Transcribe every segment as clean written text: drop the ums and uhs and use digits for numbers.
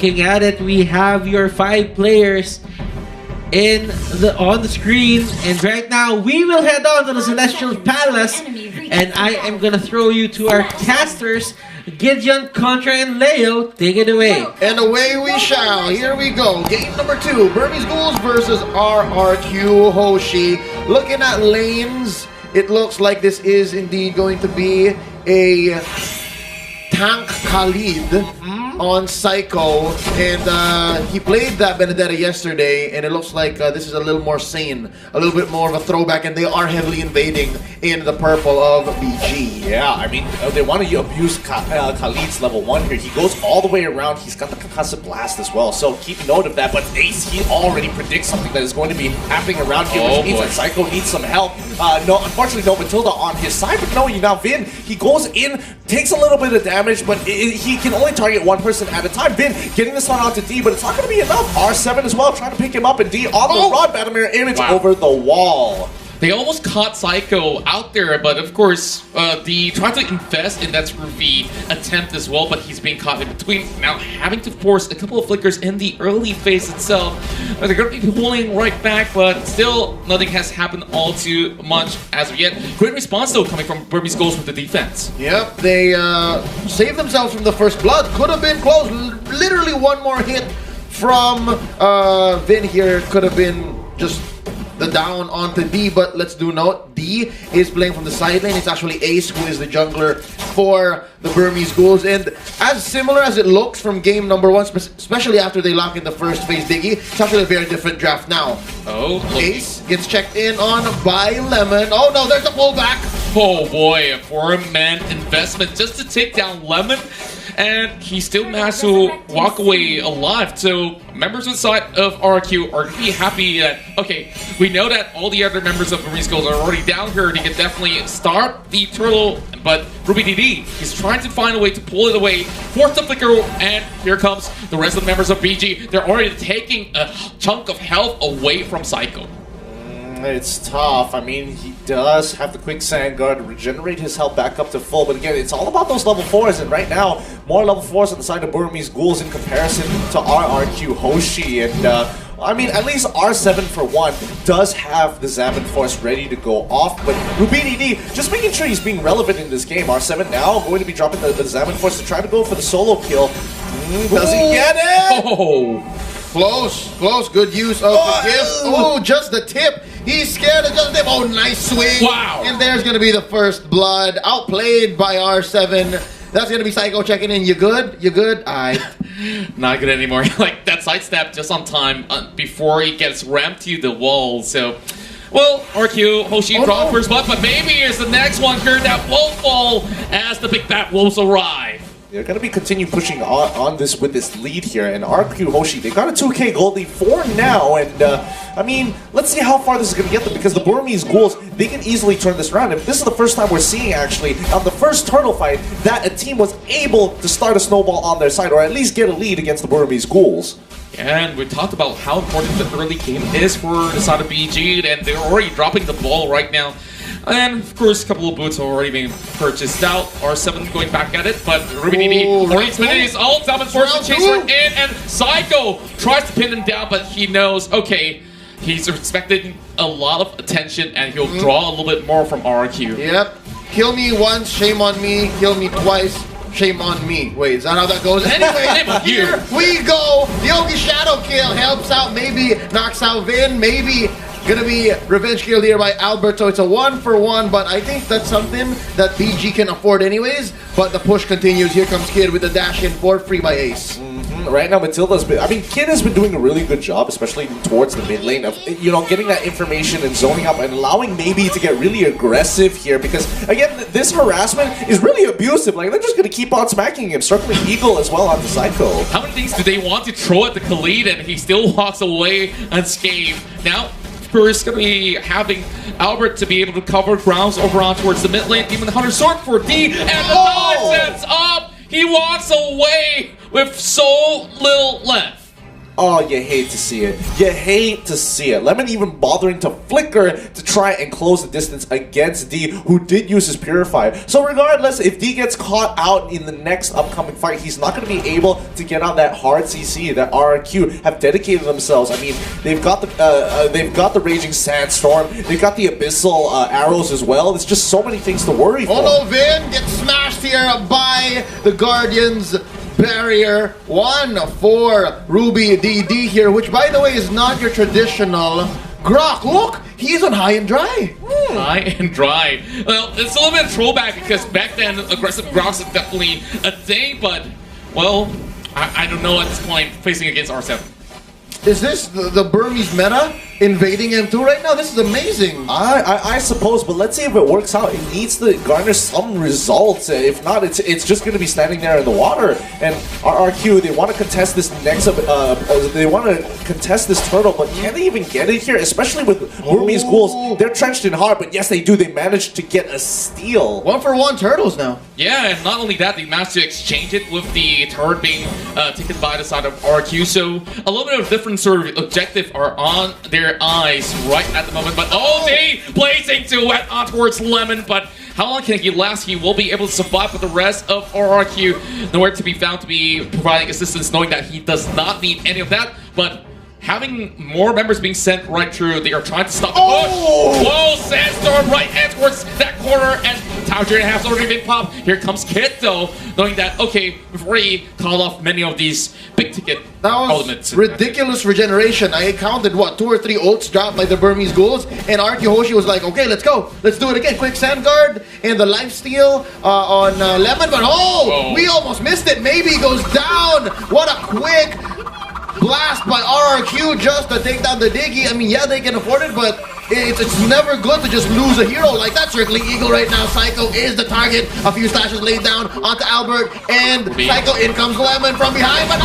looking at it, we have your 5 players on the screen, and right now we will head on to the Celestial Palace, and I am gonna throw you to our casters, Gideon, Contra, and Leo. Take it away. And away we shall. Here we go. Game number 2, Burmese Ghouls versus RRQ Hoshi. Looking at lanes, it looks like this is indeed going to be a Tank Khalid on Psycho, and he played that Benedetta yesterday, and it looks like this is a little more sane, a little bit more of a throwback, and they are heavily invading in the purple of BG. Yeah, I mean, they want to abuse Khalid's level 1 here. He goes all the way around. He's got the concussive blast as well, so keep note of that. But Ace, he already predicts something that is going to be happening around here, which means that Psycho needs some help. No, unfortunately, no Matilda on his side, but no, now Vin, he goes in, takes a little bit of damage, but he can only target one person at a time. Vin getting this one onto D, but it's not going to be enough. R7 as well, trying to pick him up, and D on the rod, battle mirror image over the wall. They almost caught Psycho out there, but of course, the tried to invest in that screwy attempt as well, but he's being caught in between. Now having to force a couple of flickers in the early phase itself. They're going to be pulling right back, but still nothing has happened all too much as of yet. Great response though coming from Burmese Ghouls with the defense. Yep, they saved themselves from the first blood. Could have been close. Literally one more hit from Vin here could have been just the down onto D, but let's do note, D is playing from the side lane. It's actually Ace who is the jungler for the Burmese Ghouls, and as similar as it looks from game number 1, especially after they lock in the first phase Diggy, it's actually a very different draft now. Ace gets checked in on by Lemon. Oh no, there's a pullback! Oh boy, a 4-man investment just to take down Lemon, and he still managed to walk away alive. So members inside of RQ are going to be happy that, okay, we know that all the other members of Burmese Ghouls are already down here. They can definitely start the turtle, but Ruby DD is trying to find a way to pull it away, force the flicker, and here comes the rest of the members of BG. They're already taking a chunk of health away from Psycho. It's tough. I mean, he does have the quick sand guard to regenerate his health back up to full, but again, it's all about those level 4s, and right now, more level 4s on the side of Burmese Ghouls in comparison to RRQ Hoshi, and I mean, at least R7 for one does have the Zaman Force ready to go off, but Rubini just making sure he's being relevant in this game. R7 now going to be dropping the Zaman Force to try to go for the solo kill. Does he get it? Oh! Close, good use of the gift. Oh, just the tip. He's scared of just the tip. Oh, nice swing. Wow. And there's going to be the first blood. Outplayed by R7. That's going to be Psycho checking in. You good? You good? Not good anymore. Like, that sidestep just on time before he gets rammed to the wall. So, well, RQ, Hoshi dropped first blood, but maybe here's the next one here that won't fall as the big bad wolves arrive. They're going to be continue pushing on this with this lead here, and RQ Hoshi, they got a 2k gold lead for now, and I mean, let's see how far this is going to get them, because the Burmese Ghouls, they can easily turn this around. If this is the first time we're seeing, actually, on the first turtle fight, that a team was able to start a snowball on their side, or at least get a lead against the Burmese Ghouls. And we talked about how important the early game is for the side of BG, and they're already dropping the ball right now. And of course, a couple of boots are already being purchased out. R7 going back at it, but Rubini already spinning his ult. Zaman forced to chase her in, and Psycho tries to pin him down, but he knows, okay, he's expecting a lot of attention, and he'll draw a little bit more from RQ. Yep. Kill me once, shame on me. Kill me twice, shame on me. Wait, is that how that goes? Anyway, here we go. Yogi Shadow Kill helps out, maybe knocks out Vin, maybe gonna be revenge kill here by Alberto. It's a 1-for-1, but I think that's something that BG can afford anyways. But the push continues. Here comes Kid with the dash in for free by Ace. Right now, Matilda's been, I mean, Kid has been doing a really good job, especially towards the mid lane of, you know, getting that information and zoning up and allowing maybe to get really aggressive here, because again, this harassment is really abusive. Like, they're just gonna keep on smacking him, circling Eagle as well onto Psycho. How many things do they want to throw at the Khalid, and he still walks away unscathed? Now, is going to be having Albert to be able to cover grounds over on towards the mid lane. Demon Hunter sword for D, and the dodge sets up. He walks away with so little left. Oh, you hate to see it. You hate to see it. Lemon even bothering to flicker to try and close the distance against D, who did use his Purify. So regardless, if D gets caught out in the next upcoming fight, he's not going to be able to get on that hard CC that RRQ have dedicated themselves. I mean, they've got the Raging Sandstorm, they've got the Abyssal arrows as well. There's just so many things to worry for. Oh no, Vin gets smashed here by the Guardians barrier. 1 for Ruby DD here, which by the way is not your traditional Grok. Look, he's on high and dry. High and dry. Well, it's a little bit of throwback because back then aggressive Groks is definitely a thing, but well, I don't know at this point facing against R7. Is this the Burmese meta invading M2 right now? This is amazing. I suppose, but let's see if it works out. It needs to garner some results. If not, it's just going to be standing there in the water. And RRQ, they want to contest this next. They want to contest this turtle, but can they even get it here? Especially with Burmese ghouls, they're trenched in hard. But yes, they do. They managed to get a steal. 1-for-1 turtles now. Yeah, and not only that, they managed to exchange it with the turret being taken by the side of RQ. So a little bit of different sort of objective are on their eyes right at the moment. But they blazing to wet on towards Lemon. But how long can he last? He will be able to survive, but the rest of RRQ nowhere to be found to be providing assistance, knowing that he does not need any of that. But having more members being sent right through, they are trying to stop the push. Whoa, Sandstorm right head towards that corner, and Tower Drain has already been popped. Here comes Kit though, knowing that, okay, we've already called off many of these big ticket elements. That was ridiculous regeneration. I counted, what, 2 or 3 ults dropped by the Burmese ghouls, and Arky Hoshi was like, okay, let's go. Let's do it again. Quick Sand Guard, and the lifesteal on Lemon, but we almost missed it. Maybe goes down. What a quick blast by RRQ just to take down the Diggy. I mean, yeah, they can afford it, but it's never good to just lose a hero like that. Circling Eagle right now. Psycho is the target. A few slashes laid down onto Albert, and Psycho, in comes Lemon from behind, but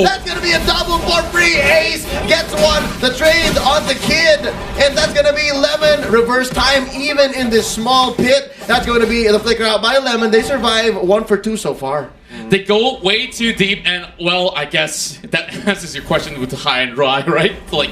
that's gonna be a double for free. Ace gets one. The trade on the Kid, and that's gonna be Lemon. Reverse time even in this small pit. That's going to be the flicker out by Lemon. They survive 1 for 2 so far. They go way too deep, and well, I guess that answers your question with the high and dry, right? Like,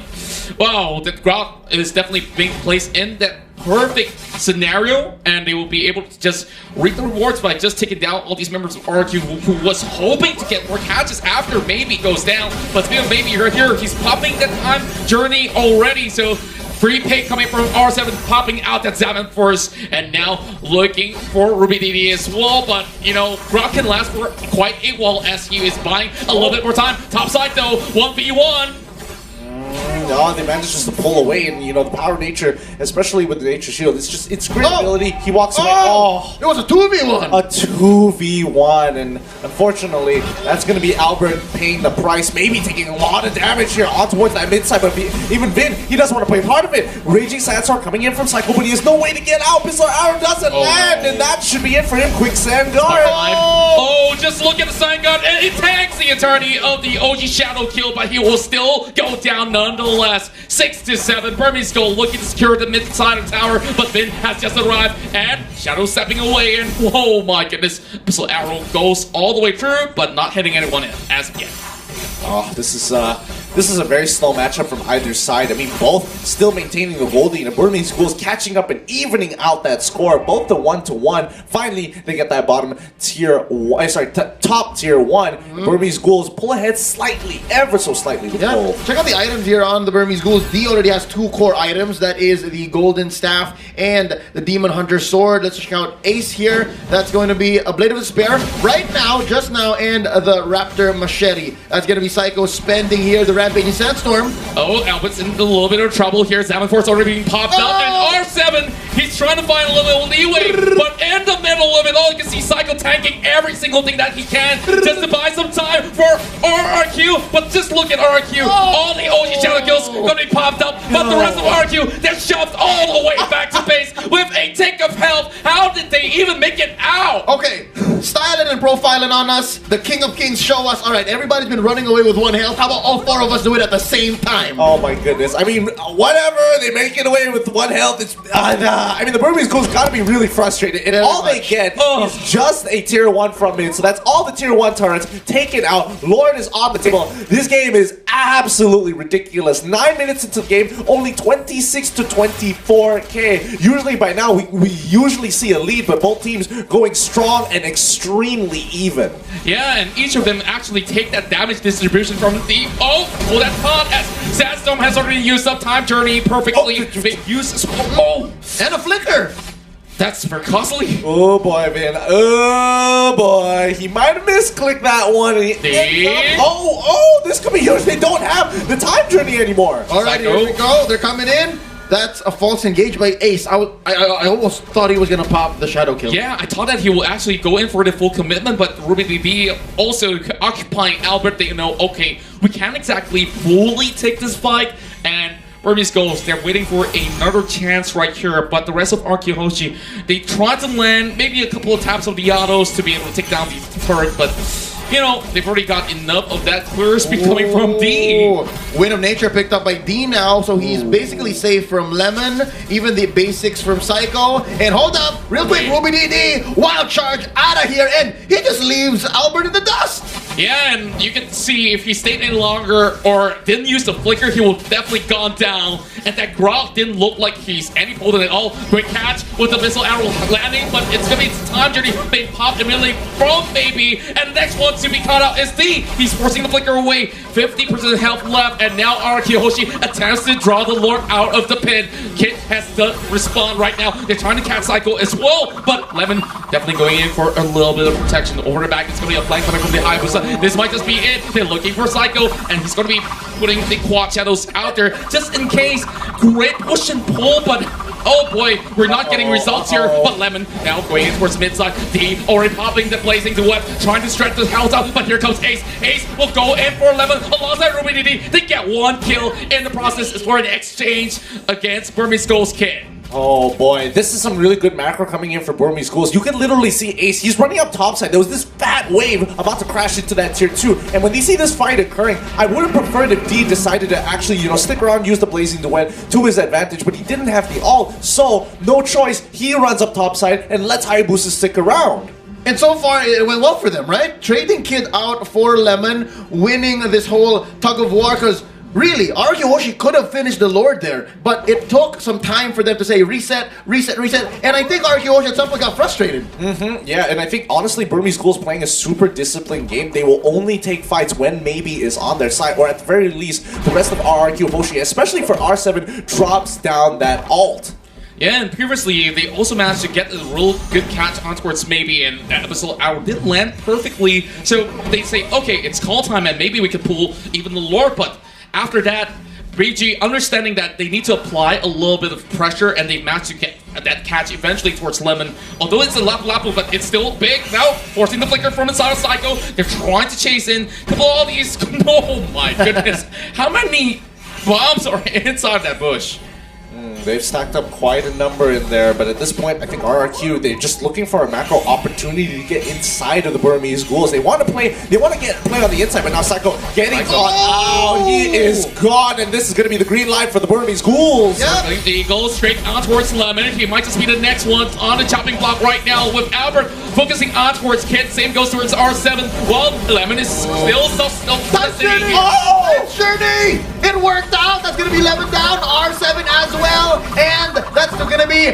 wow, the Grok is definitely being placed in that perfect scenario, and they will be able to just reap the rewards by just taking down all these members of RQ who was hoping to get more catches after maybe goes down. But speaking of maybe, you're here, he's popping the time journey already, so free pay coming from R7, popping out that Zaman Force, and now looking for Ruby DD as well. But, you know, Grok can last for quite a while as he is buying a little bit more time. Top side, though, 1v1. No, they managed just to pull away, and you know the power nature, especially with the nature shield, it's great ability. He walks away. It was a 2v1. A 2v1, and unfortunately, that's going to be Albert paying the price, maybe taking a lot of damage here on towards that mid side. But even Vin, he doesn't want to play part of it. Raging Sandstorm coming in from Psycho, but he has no way to get out. Pistol Arrow doesn't land, and that should be it for him. Quick Sand Guard. Just look at the Sand Guard, and it tanks the entirety of the OG Shadow kill, but he will still go down nonetheless. 6-7. Burmese Skull looking to secure the mid side of tower, but Vin has just arrived, and Shadow stepping away, and oh my goodness, Pistol Arrow goes all the way through, but not hitting anyone as of yet. Oh, this is a very slow matchup from either side. I mean, both still maintaining the holding, and Burmese Schools catching up and evening out that score, both the 1-1. Finally, they get that bottom tier, top tier 1. Burmese Schools pull ahead slightly, ever so slightly with gold. Check out the items here on the Burmese Ghouls. D already has 2 core items. That is the Golden Staff and the Demon Hunter Sword. Let's check out Ace here. That's going to be a Blade of Despair right now, just now, and the Raptor Machete. That's going to be Psycho spending here the Rampaging Sandstorm. Albert's in a little bit of trouble here. Zaman Force already being popped up, and R7, he's trying to find a little leeway, but in the middle of it all, you can see Psycho tanking every single thing that he can just to buy some time for RRQ. But just look at RRQ. All the OG Shadow kills gonna be popped up, but the rest of RRQ, they're shoved all the way back to base with a tick of health. How did they even make it out? Okay. styling and profiling on us. The King of Kings show us, all right, everybody's been running away with 1 health. How about all 4 of us do it at the same time? Oh my goodness. I mean, whatever, they make it away with 1 health. It's I mean, the Burmese Ghouls gotta be really frustrated. And all they get is just a tier 1 from mid. So that's all the tier 1 turrets taken out. Lord is on the table. This game is absolutely ridiculous. 9 minutes into the game, only 26 to 24k. Usually by now, we usually see a lead, but both teams going strong and extremely even. Yeah, and each of them actually take that damage distribution from the... Oh, that's hot, as Sandstorm has already used up Time Journey perfectly. They use... Oh! And a flicker! That's very costly. Oh boy, man. Oh boy. He might have misclicked that one. Oh, this could be huge. They don't have the Time Journey anymore. Alright, here we go. They're coming in. That's a false engage by Ace. I almost thought he was going to pop the shadow kill. Yeah, I thought that he will actually go in for the full commitment, but Ruby BB also occupying Albert. They know, okay, we can't exactly fully take this fight, and Burmese Ghouls, they're waiting for another chance right here, but the rest of Arkihoshi, they tried to land maybe a couple of taps of the autos to be able to take down the turret, but you know, they've already got enough of that clear speed coming from D. Wind of Nature picked up by D now, so he's basically safe from Lemon, even the basics from Psycho. And hold up, real quick, Ruby DD, wild charge out of here, and he just leaves Albert in the dust. Yeah, and you can see if he stayed any longer or didn't use the flicker, he would definitely gone down. And that Grok didn't look like he's any potent at all. Great catch with the missile arrow landing, but it's gonna be Time Journey being popped immediately from Baby. And the next one to be caught out is D. He's forcing the flicker away. 50% health left, and now Arkihoshi attempts to draw the Lord out of the pin. Kit has to respond right now. They're trying to catch Psycho as well, but Lemon definitely going in for a little bit of protection. Over the back, it's gonna be a flank coming from the Hayabusa. This might just be it. They're looking for Psycho, and he's gonna be putting the quad shadows out there just in case. Great push and pull, but oh boy, we're not getting results here. But Lemon now going in towards mid side. D already popping the blazing duet, trying to stretch the health out, but here comes Ace. Ace will go in for Lemon alongside Ruby DD. They get 1 kill in the process for an exchange against Burmese Ghouls Kid. Oh boy, this is some really good macro coming in for Burmese Ghouls. You can literally see Ace, he's running up topside. There was this fat wave about to crash into that tier 2. And when you see this fight occurring, I would have preferred if D decided to actually, stick around, use the Blazing Duet to his advantage, but he didn't have the ult. So, no choice, he runs up topside and lets Hayabusa stick around. And so far, it went well for them, right? Trading Kid out for Lemon, winning this whole tug of war, because really, Arkihoshi could have finished the Lord there, but it took some time for them to say reset, reset, reset, and I think Arkihoshi at some point got frustrated. Yeah, and I think honestly, Burmese Ghouls playing a super disciplined game. They will only take fights when maybe is on their side, or at the very least, the rest of Arkihoshi, especially for R7, drops down that ult. Yeah, and previously, they also managed to get a real good catch on towards maybe, and that Abyssal Arrow did land perfectly. So they say, okay, it's call time, and maybe we could pull even the Lord, but after that, BG understanding that they need to apply a little bit of pressure, and they managed to get that catch eventually towards Lemon. Although it's a Lapu, but it's still big. Now, forcing the flicker from inside of Psycho. They're trying to chase in. Couple of all these. Oh my goodness. How many bombs are inside that bush? They've stacked up quite a number in there, but at this point, I think RRQ, they're just looking for a macro opportunity to get inside of the Burmese Ghouls. They want to play on the inside, but now Psycho getting caught out. He is gone, and this is going to be the green light for the Burmese Ghouls. Yep. He goes straight on towards Lemon. He might just be the next one on the chopping block right now with Albert focusing on towards Kid. Same goes towards R7. Well, Lemon is still Journey! Oh! Journey! It worked out! That's going to be Lemon down, R7 as well, and that's going to be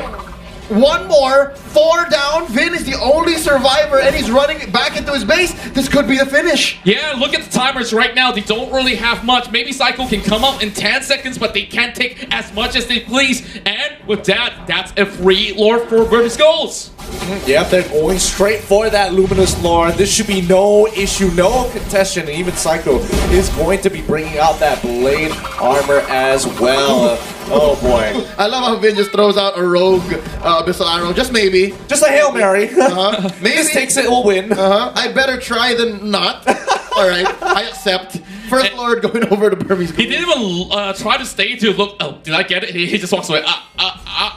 one more, 4 down. Vin is the only survivor, and he's running back into his base. This could be the finish. Yeah, look at the timers right now. They don't really have much. Maybe Psycho can come up in 10 seconds, but they can't take as much as they please. And with that, that's a free Lord for Burmese Ghouls. Yep, they're going straight for that Luminous Lord. This should be no issue, no contestation. And even Psycho is going to be bringing out that blade armor as well. Oh boy. I love how Vin just throws out a rogue Abyssal Arrow. Just maybe. Just a Hail Mary. Maybe. This takes it, we'll win. I'd better try than not. Alright, I accept. First Lord going over to Burmese Ghouls. He didn't even try to stay to look. Oh, did I get it? He just walks away.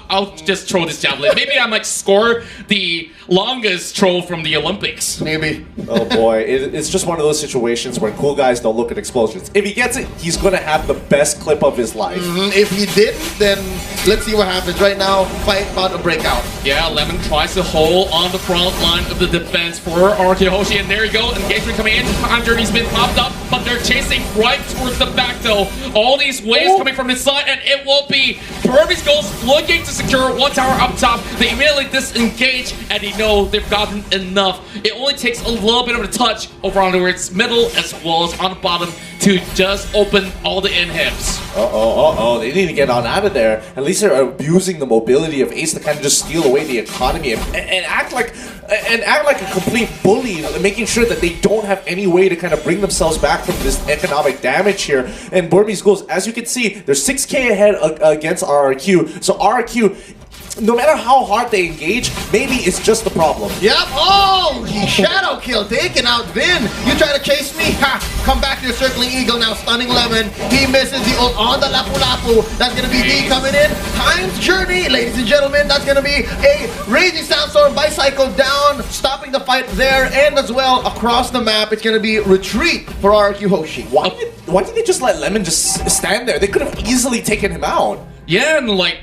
I'll just throw this javelin. Maybe I might score the longest throw from the Olympics. Maybe. Oh boy, it's just one of those situations where cool guys don't look at explosions. If he gets it, he's gonna have the best clip of his life. If he didn't, then let's see what happens. Right now, fight about to break out. Yeah, Lemon tries to hold on the front line of the defense for RQ Hoshi, and there you go. Engagement coming in. Time journey's been popped up, but they're chasing right towards the back though. All these waves coming from this side, and it will be Burmese Ghost looking to secure one tower up top. They immediately disengage, and they know they've gotten enough. It only takes a little bit of a touch over on its middle as well as on the bottom to just open all the inhibs. They need to get on out of there. At least they're abusing the mobility of Ace to kind of just steal away the economy and act like a complete bully, making sure that they don't have any way to kind of bring themselves back from this economic damage here. And Burmese Ghost, as you can see, they're 6k ahead against RRQ. So RRQ, no matter how hard they engage, maybe it's just the problem. Yep. Oh, he shadow kill, taking out Vin. You try to chase me? Ha! Come back to your circling eagle now, stunning Lemon. He misses the ult on the Lapu Lapu. That's gonna be D coming in. Time's journey, ladies and gentlemen. That's gonna be a raging sandstorm bicycle down, stopping the fight there, and as well across the map. It's gonna be retreat for RQ Hoshi. Why did they just let Lemon just stand there? They could have easily taken him out. Yeah, and like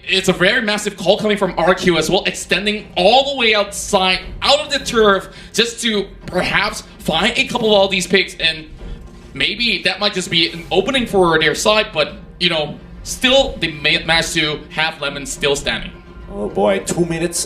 it's a very massive call coming from RQ as well, extending all the way outside, out of the turf, just to perhaps find a couple of all these picks, and maybe that might just be an opening for their side, but you know, still they managed to have Lemon still standing. Oh boy, 2 minutes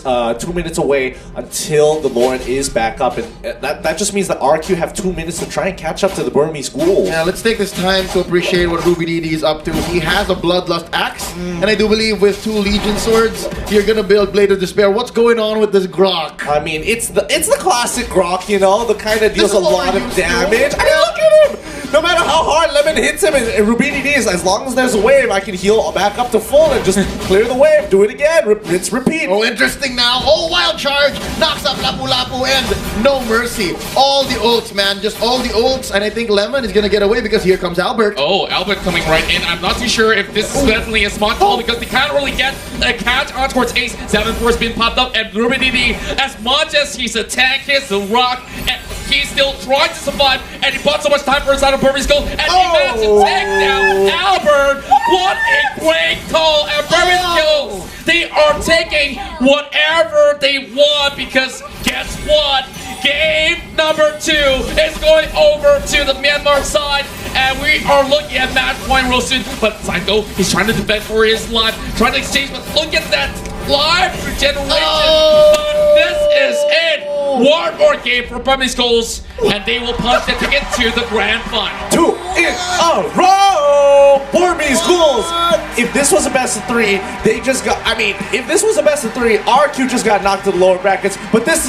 away until the Lauren is back up, and that just means that RQ have 2 minutes to try and catch up to the Burmese Ghoul. Yeah, let's take this time to appreciate what Ruby DD is up to. He has a Bloodlust axe, and I do believe with 2 Legion swords, you're gonna build Blade of Despair. What's going on with this Grok? I mean, it's the classic Grok, you know, the kind that deals a lot of damage. I mean, Yeah. look at him! No matter how hard Lemon hits him, and Ruby DD is, as long as there's a wave, I can heal back up to full and just clear the wave, do it again, rinse, repeat. Oh, interesting now. Oh, wild charge. Knocks up Lapu Lapu and no mercy. All the ults, man. Just all the ults. And I think Lemon is going to get away because here comes Albert. Oh, Albert coming right in. I'm not too sure if this is definitely a smart call because they can't really get a catch on towards Ace. 7-4's been popped up, and Ruby DD, as much as he's a tank, hits the rock, and he's still trying to survive, and he bought so much time for his side of Burmese Ghost, and he managed to take down Albert. What a great call, and Burmese Ghost, they are taking whatever they want, because guess what? Game number 2 is going over to the Myanmar side, and we are looking at match point real soon. But Psycho, he's trying to defend for his life, trying to exchange, but look at that live regeneration. But this is it. One more game for Burmese Ghosts, and they will punch their ticket to the grand final. 2 in a row! Burmese Ghouls! If this was a best of 3, they just got, I mean, if this was a best of 3, RQ just got knocked to the lower brackets, but this is